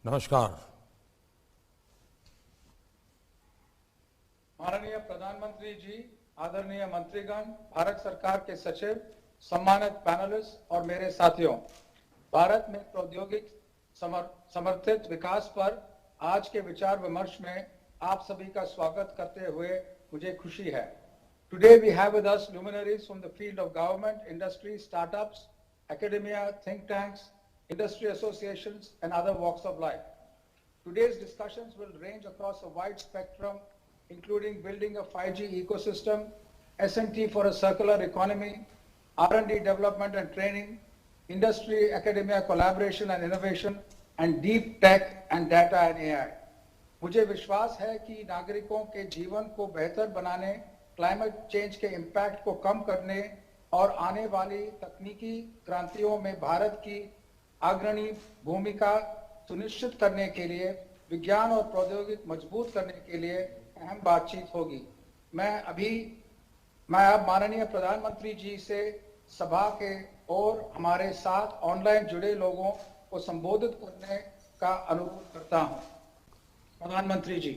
नमस्कार। माननीय प्रधानमंत्री जी, आदरणीय मंत्रीगण, भारत सरकार के सचिव, सम्मानित पैनलिस्ट और मेरे साथियों, भारत में प्रौद्योगिक समर्थित विकास पर आज के विचार विमर्श में आप सभी का स्वागत करते हुए मुझे खुशी है। Today we have with us luminaries from the field of government, industry, startups, academia, think tanks, industry associations, and other walks of life. Today's discussions will range across a wide spectrum, including building a 5G ecosystem, S&T for a circular economy, R&D development and training, industry, academia collaboration and innovation, and deep tech and data and AI. मुझे विश्वास है कि नागरिकों के जीवन को बेहतर बनाने, क्लाइमेट चेंज के इम्पैक्ट को कम करने और आने वाली तकनीकी क्रांतियों में भारत की अग्रणी भूमिका सुनिश्चित करने के लिए विज्ञान और प्रौद्योगिकी मजबूत करने के लिए अहम बातचीत होगी। मैं अब माननीय प्रधानमंत्री जी से सभा के और हमारे साथ ऑनलाइन जुड़े लोगों को संबोधित करने का अनुरोध करता हूं। प्रधानमंत्री जी।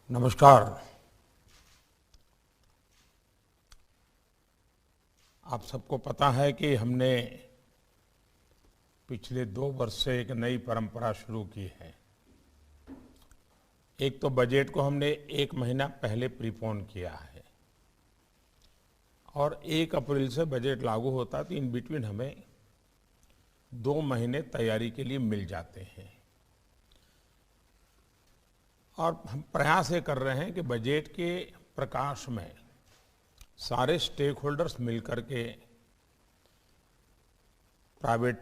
नमस्कार। आप सबको पता है कि हमने पिछले 2 वर्ष से एक नई परंपरा शुरू की है। एक तो बजट को हमने 1 महीना पहले प्रीपोन किया है और 1 अप्रैल से बजट लागू होता, तो इन बिटवीन हमें 2 महीने तैयारी के लिए मिल जाते हैं। और हम प्रयास ये कर रहे हैं कि बजट के प्रकाश में सारे स्टेक होल्डर्स मिलकर के private,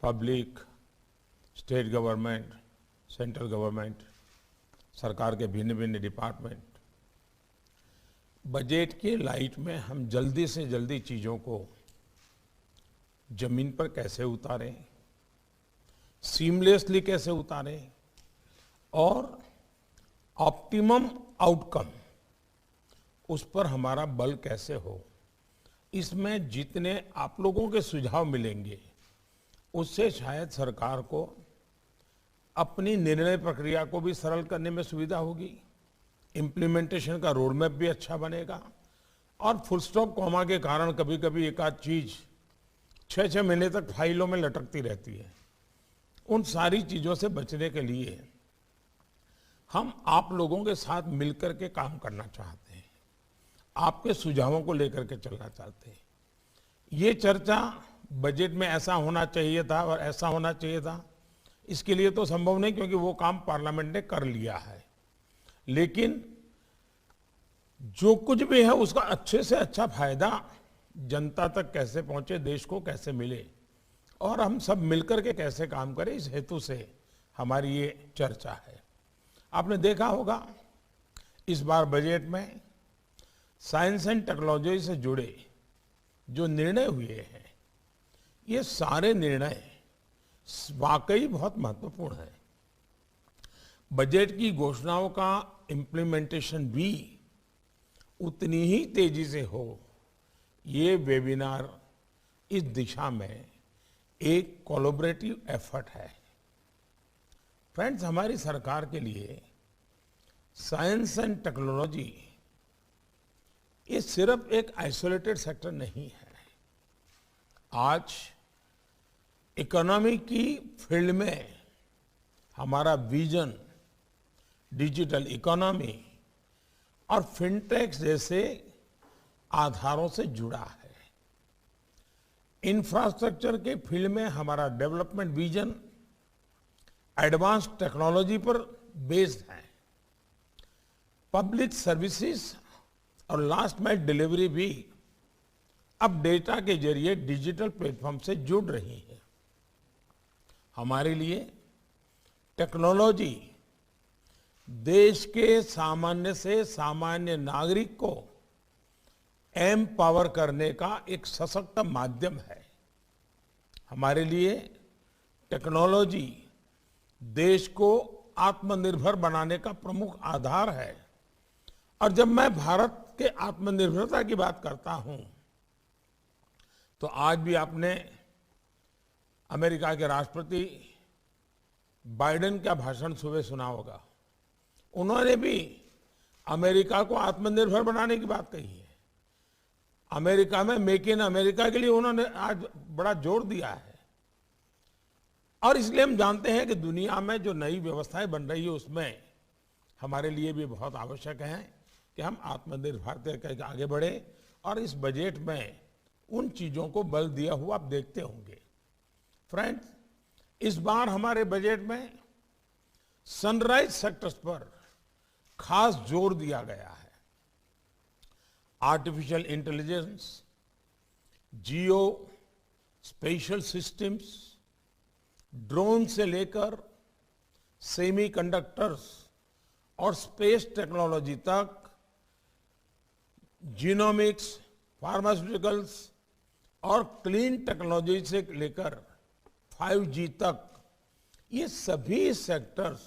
public, state government, central government, सरकार के भिन्न भिन्न डिपार्टमेंट, बजट के लाइट में हम जल्दी से जल्दी चीज़ों को जमीन पर कैसे उतारें, सीमलेसली कैसे उतारें और ऑप्टिमम आउटकम उस पर हमारा बल कैसे हो। इसमें जितने आप लोगों के सुझाव मिलेंगे उससे शायद सरकार को अपनी निर्णय प्रक्रिया को भी सरल करने में सुविधा होगी, इम्प्लीमेंटेशन का रोड मैप भी अच्छा बनेगा और फुल स्टॉप कॉमा के कारण कभी कभी एक आध चीज 6-6 महीने तक फाइलों में लटकती रहती है। उन सारी चीजों से बचने के लिए हम आप लोगों के साथ मिलकर के काम करना चाहते हैं, आपके सुझावों को लेकर के चलना चाहते हैं। ये चर्चा बजट में ऐसा होना चाहिए था और ऐसा होना चाहिए था, इसके लिए तो संभव नहीं, क्योंकि वो काम पार्लियामेंट ने कर लिया है। लेकिन जो कुछ भी है उसका अच्छे से अच्छा फायदा जनता तक कैसे पहुंचे, देश को कैसे मिले और हम सब मिलकर के कैसे काम करें, इस हेतु से हमारी ये चर्चा है। आपने देखा होगा इस बार बजट में साइंस एंड टेक्नोलॉजी से जुड़े जो निर्णय हुए हैं, ये सारे निर्णय वाकई बहुत महत्वपूर्ण है। बजट की घोषणाओं का इम्प्लीमेंटेशन भी उतनी ही तेजी से हो, ये वेबिनार इस दिशा में एक कोलैबोरेटिव एफर्ट है। फ्रेंड्स, हमारी सरकार के लिए साइंस एंड टेक्नोलॉजी ये सिर्फ एक आइसोलेटेड सेक्टर नहीं है। आज इकोनॉमी की फील्ड में हमारा विजन डिजिटल इकोनॉमी और फिनटेक जैसे आधारों से जुड़ा है। इंफ्रास्ट्रक्चर के फील्ड में हमारा डेवलपमेंट विजन एडवांस टेक्नोलॉजी पर बेस्ड है। पब्लिक सर्विसेज और लास्ट माइल डिलीवरी भी अब डेटा के जरिए डिजिटल प्लेटफॉर्म से जुड़ रही है। हमारे लिए टेक्नोलॉजी देश के सामान्य से सामान्य नागरिक को एम्पावर करने का एक सशक्त माध्यम है। हमारे लिए टेक्नोलॉजी देश को आत्मनिर्भर बनाने का प्रमुख आधार है। और जब मैं भारत के आत्मनिर्भरता की बात करता हूं, तो आज भी आपने अमेरिका के राष्ट्रपति बाइडेन का भाषण सुबह सुना होगा। उन्होंने भी अमेरिका को आत्मनिर्भर बनाने की बात कही है। अमेरिका में मेक इन अमेरिका के लिए उन्होंने आज बड़ा जोर दिया है। और इसलिए हम जानते हैं कि दुनिया में जो नई व्यवस्थाएं बन रही है उसमें हमारे लिए भी बहुत आवश्यक है कि हम आत्मनिर्भरता के आगे बढ़े। और इस बजट में उन चीजों को बल दिया हुआ आप देखते होंगे। फ्रेंड्स, इस बार हमारे बजट में सनराइज सेक्टर्स पर खास जोर दिया गया है। आर्टिफिशियल इंटेलिजेंस, जियो स्पेशल सिस्टम्स, ड्रोन से लेकर सेमीकंडक्टर्स और स्पेस टेक्नोलॉजी तक, जीनोमिक्स, फार्मास्यूटिकल्स और क्लीन टेक्नोलॉजी से लेकर 5G तक, ये सभी सेक्टर्स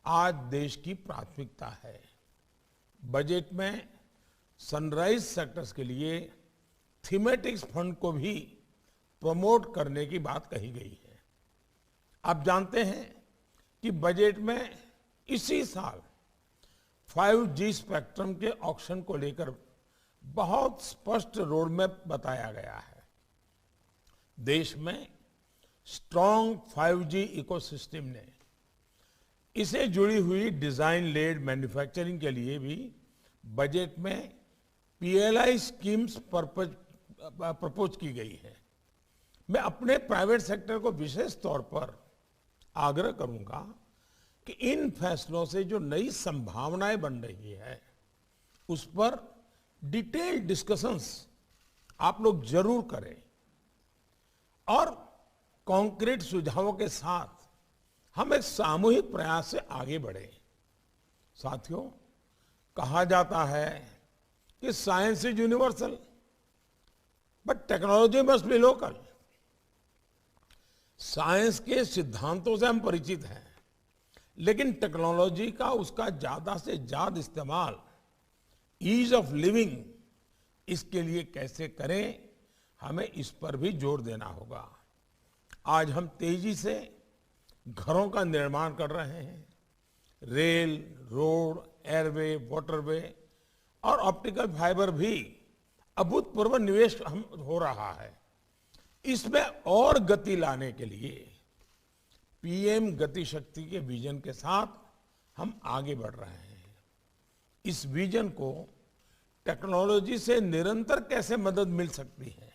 आज देश की प्राथमिकता है। बजट में सनराइज सेक्टर्स के लिए थीमेटिक्स फंड को भी प्रमोट करने की बात कही गई है। आप जानते हैं कि बजट में इसी साल 5G स्पेक्ट्रम के ऑक्शन को लेकर बहुत स्पष्ट रोड मैप बताया गया है। देश में स्ट्रॉन्ग 5G इकोसिस्टम ने इसे जुड़ी हुई डिजाइन लेड मैन्युफैक्चरिंग के लिए भी बजट में PLI स्कीम्स प्रपोज की गई है। मैं अपने प्राइवेट सेक्टर को विशेष तौर पर आग्रह करूंगा कि इन फैसलों से जो नई संभावनाएं बन रही है उस पर डिटेल्ड डिस्कशंस आप लोग जरूर करें और कॉन्क्रीट सुझावों के साथ हम एक सामूहिक प्रयास से आगे बढ़े। साथियों, कहा जाता है कि science is universal but technology must be local. Science के सिद्धांतों से हम परिचित हैं, लेकिन टेक्नोलॉजी का उसका ज्यादा से ज्यादा इस्तेमाल ईज ऑफ लिविंग, इसके लिए कैसे करें, हमें इस पर भी जोर देना होगा। आज हम तेजी से घरों का निर्माण कर रहे हैं। रेल, रोड, एयरवे, वाटरवे और ऑप्टिकल फाइबर भी अभूतपूर्व निवेश हो रहा है। इसमें और गति लाने के लिए PM गति शक्ति के विजन के साथ हम आगे बढ़ रहे हैं। इस विजन को टेक्नोलॉजी से निरंतर कैसे मदद मिल सकती है,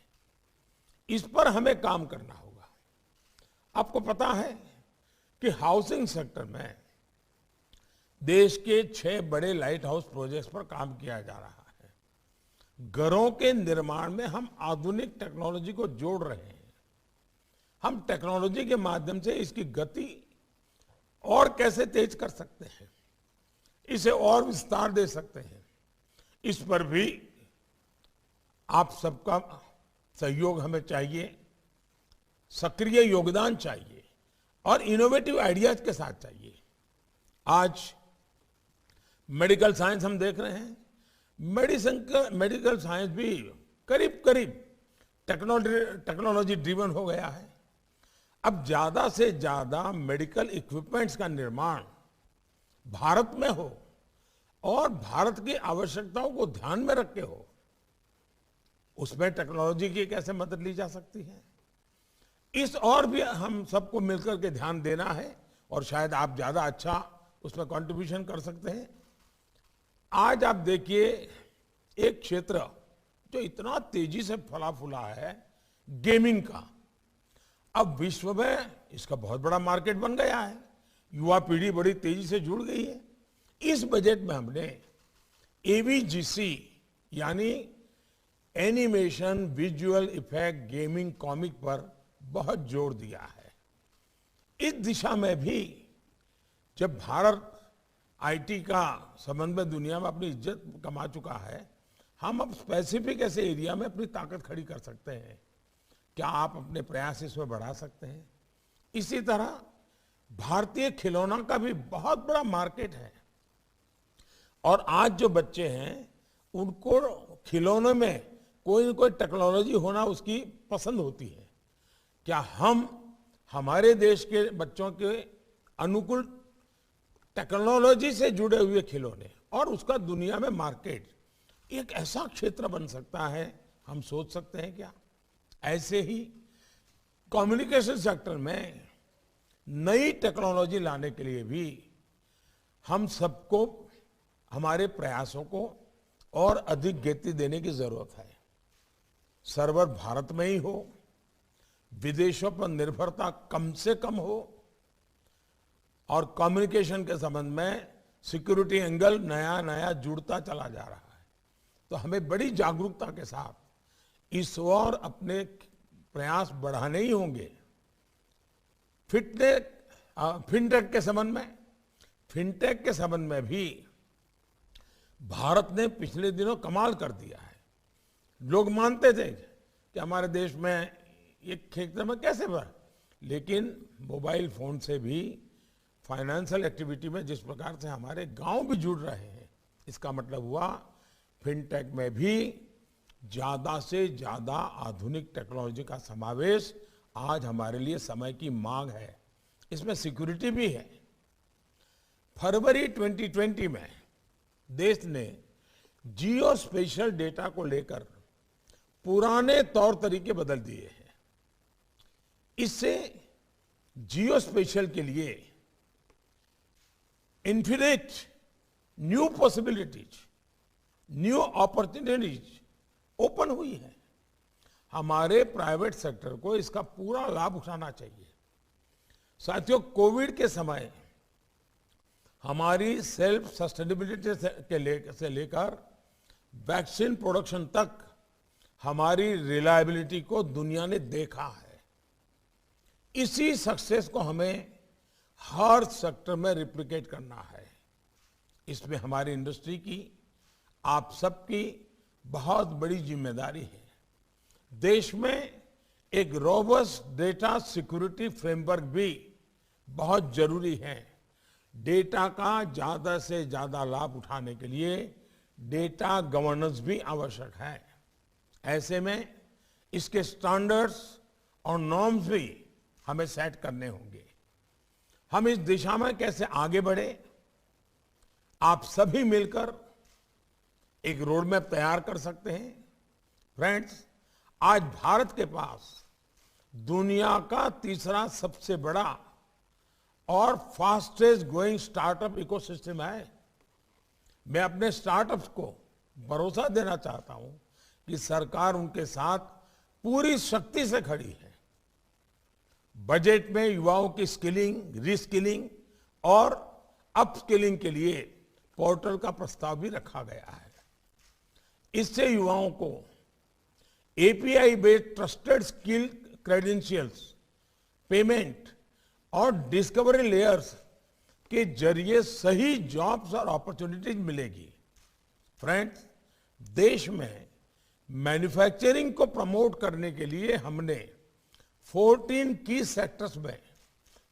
इस पर हमें काम करना होगा। आपको पता है कि हाउसिंग सेक्टर में देश के 6 बड़े लाइट हाउस प्रोजेक्ट्स पर काम किया जा रहा है। घरों के निर्माण में हम आधुनिक टेक्नोलॉजी को जोड़ रहे हैं। हम टेक्नोलॉजी के माध्यम से इसकी गति और कैसे तेज कर सकते हैं, इसे और विस्तार दे सकते हैं, इस पर भी आप सबका सहयोग हमें चाहिए, सक्रिय योगदान चाहिए और इनोवेटिव आइडियाज के साथ चाहिए। आज मेडिकल साइंस हम देख रहे हैं, मेडिकल साइंस भी करीब करीब टेक्नोलॉजी ड्रिवन हो गया है। अब ज्यादा से ज्यादा मेडिकल इक्विपमेंट्स का निर्माण भारत में हो और भारत की आवश्यकताओं को ध्यान में रख के हो, उसमें टेक्नोलॉजी की कैसे मदद ली जा सकती है, इस और भी हम सबको मिलकर के ध्यान देना है और शायद आप ज्यादा अच्छा उसमें कंट्रीब्यूशन कर सकते हैं। आज आप देखिए, एक क्षेत्र जो इतना तेजी से फला फूला है, गेमिंग का, अब विश्व में इसका बहुत बड़ा मार्केट बन गया है। युवा पीढ़ी बड़ी तेजी से जुड़ गई है। इस बजट में हमने AVGC यानी animation, visual effect, gaming, comic पर बहुत जोर दिया है। इस दिशा में भी जब भारत IT का संबंध में दुनिया में अपनी इज्जत कमा चुका है, हम अब स्पेसिफिक ऐसे एरिया में अपनी ताकत खड़ी कर सकते हैं। क्या आप अपने प्रयास इसमें बढ़ा सकते हैं? इसी तरह भारतीय खिलौना का भी बहुत बड़ा मार्केट है और आज जो बच्चे हैं उनको खिलौनों में कोई न कोई टेक्नोलॉजी होना उसकी पसंद होती है। क्या हम हमारे देश के बच्चों के अनुकूल टेक्नोलॉजी से जुड़े हुए खिलौने और उसका दुनिया में मार्केट एक ऐसा क्षेत्र बन सकता है, हम सोच सकते हैं क्या? ऐसे ही कम्युनिकेशन सेक्टर में नई टेक्नोलॉजी लाने के लिए भी हम सबको हमारे प्रयासों को और अधिक गति देने की जरूरत है। सर्वर भारत में ही हो, विदेशों पर निर्भरता कम से कम हो और कम्युनिकेशन के संबंध में सिक्योरिटी एंगल नया नया जुड़ता चला जा रहा है। तो हमें बड़ी जागरूकता के साथ इस ओर अपने प्रयास बढ़ाने ही होंगे। फिनटेक के संबंध में भी भारत ने पिछले दिनों कमाल कर दिया है। लोग मानते थे कि हमारे देश में ये क्षेत्र में कैसे बढ़, लेकिन मोबाइल फोन से भी फाइनेंशियल एक्टिविटी में जिस प्रकार से हमारे गांव भी जुड़ रहे हैं, इसका मतलब हुआ फिनटेक में भी ज्यादा से ज्यादा आधुनिक टेक्नोलॉजी का समावेश आज हमारे लिए समय की मांग है। इसमें सिक्योरिटी भी है। फरवरी 2020 में देश ने जियो स्पेशल डेटा को लेकर पुराने तौर तरीके बदल दिए हैं। इससे जियो स्पेशल के लिए infinite new possibilities, new opportunities open हुई है। हमारे प्राइवेट सेक्टर को इसका पूरा लाभ उठाना चाहिए। साथियों, कोविड के समय हमारी सेल्फ सस्टेनेबिलिटी से लेकर वैक्सीन प्रोडक्शन तक हमारी रिलायबिलिटी को दुनिया ने देखा है। इसी सक्सेस को हमें हर सेक्टर में रिप्लिकेट करना है। इसमें हमारी इंडस्ट्री की, आप सबकी बहुत बड़ी जिम्मेदारी है। देश में एक रोबस्ट डेटा सिक्योरिटी फ्रेमवर्क भी बहुत जरूरी है। डेटा का ज्यादा से ज्यादा लाभ उठाने के लिए डेटा गवर्नेंस भी आवश्यक है। ऐसे में इसके स्टैंडर्ड्स और नॉर्म्स भी हमें सेट करने होंगे। हम इस दिशा में कैसे आगे बढ़े, आप सभी मिलकर एक रोड मैप तैयार कर सकते हैं। फ्रेंड्स, आज भारत के पास दुनिया का तीसरा सबसे बड़ा और फास्टेस्ट ग्रोइंग स्टार्टअप इकोसिस्टम है। मैं अपने स्टार्टअप्स को भरोसा देना चाहता हूं कि सरकार उनके साथ पूरी शक्ति से खड़ी है। बजट में युवाओं की स्किलिंग, रीस्किलिंग और अपस्किलिंग के लिए पोर्टल का प्रस्ताव भी रखा गया है। इससे युवाओं को API based trusted skill credentials, payment और डिस्कवरी लेयर्स के जरिए सही जॉब्स और अपॉर्चुनिटीज मिलेगी। फ्रेंड्स, देश में मैन्युफैक्चरिंग को प्रमोट करने के लिए हमने 14 की सेक्टर्स में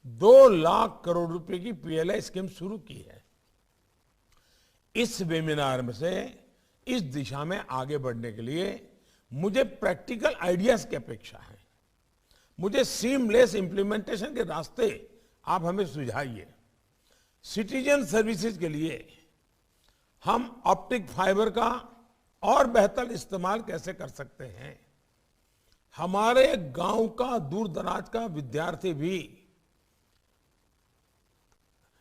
2 लाख करोड़ रुपए की पीएलआई स्कीम शुरू की है। इस वेबिनार में से इस दिशा में आगे बढ़ने के लिए मुझे प्रैक्टिकल आइडियाज की अपेक्षा है। मुझे सीमलेस इंप्लीमेंटेशन के रास्ते आप हमें सुझाइए। सिटीजन सर्विसेज के लिए हम ऑप्टिक फाइबर का और बेहतर इस्तेमाल कैसे कर सकते हैं। हमारे गांव का, दूर दराज का विद्यार्थी भी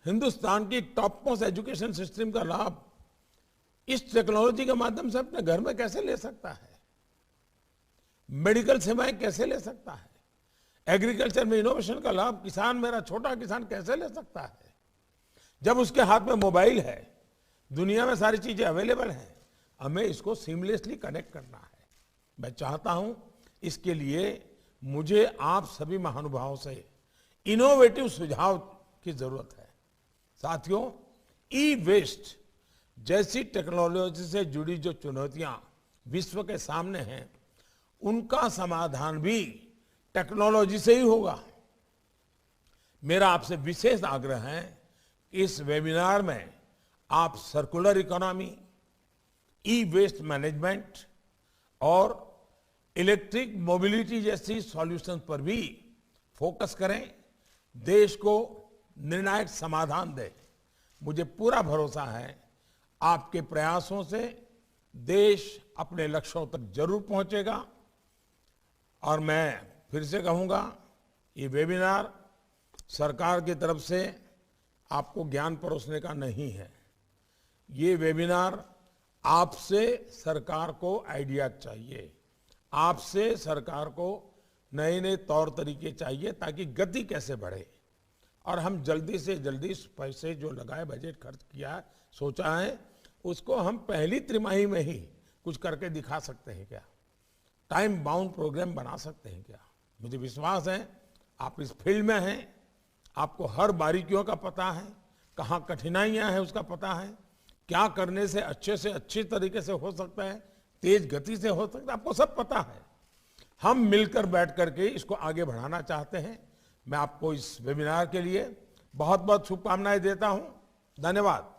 हिंदुस्तान की टॉप मोस्ट एजुकेशन सिस्टम का लाभ इस टेक्नोलॉजी के माध्यम से अपने घर में कैसे ले सकता है, मेडिकल सेवाएं कैसे ले सकता है, एग्रीकल्चर में इनोवेशन का लाभ किसान, मेरा छोटा किसान कैसे ले सकता है। जब उसके हाथ में मोबाइल है, दुनिया में सारी चीजें अवेलेबल हैं, हमें इसको सीमलेसली कनेक्ट करना है। मैं चाहता हूं इसके लिए मुझे आप सभी महानुभावों से इनोवेटिव सुझाव की जरूरत है। साथियों, ई वेस्ट जैसी टेक्नोलॉजी से जुड़ी जो चुनौतियां विश्व के सामने हैं, उनका समाधान भी टेक्नोलॉजी से ही होगा। मेरा आपसे विशेष आग्रह है कि इस वेबिनार में आप सर्कुलर इकोनॉमी, ई वेस्ट मैनेजमेंट और इलेक्ट्रिक मोबिलिटी जैसी सॉल्यूशन पर भी फोकस करें, देश को निर्णायक समाधान दें। मुझे पूरा भरोसा है आपके प्रयासों से देश अपने लक्ष्यों तक जरूर पहुंचेगा। और मैं फिर से कहूंगा, ये वेबिनार सरकार की तरफ से आपको ज्ञान परोसने का नहीं है। ये वेबिनार आपसे सरकार को आइडिया चाहिए, आपसे सरकार को नए नए तौर तरीके चाहिए ताकि गति कैसे बढ़े और हम जल्दी से जल्दी पैसे जो लगाए, बजट खर्च किया है, सोचा है, उसको हम पहली तिमाही में ही कुछ करके दिखा सकते हैं क्या? टाइम बाउंड प्रोग्राम बना सकते हैं क्या? मुझे विश्वास है आप इस फील्ड में हैं, आपको हर बारीकियों का पता है, कहाँ कठिनाइयां हैं उसका पता है, क्या करने से अच्छे तरीके से हो सकता है, तेज गति से हो सकता है, आपको सब पता है। हम मिलकर बैठ करके इसको आगे बढ़ाना चाहते हैं। मैं आपको इस वेबिनार के लिए बहुत बहुत शुभकामनाएं देता हूं। धन्यवाद।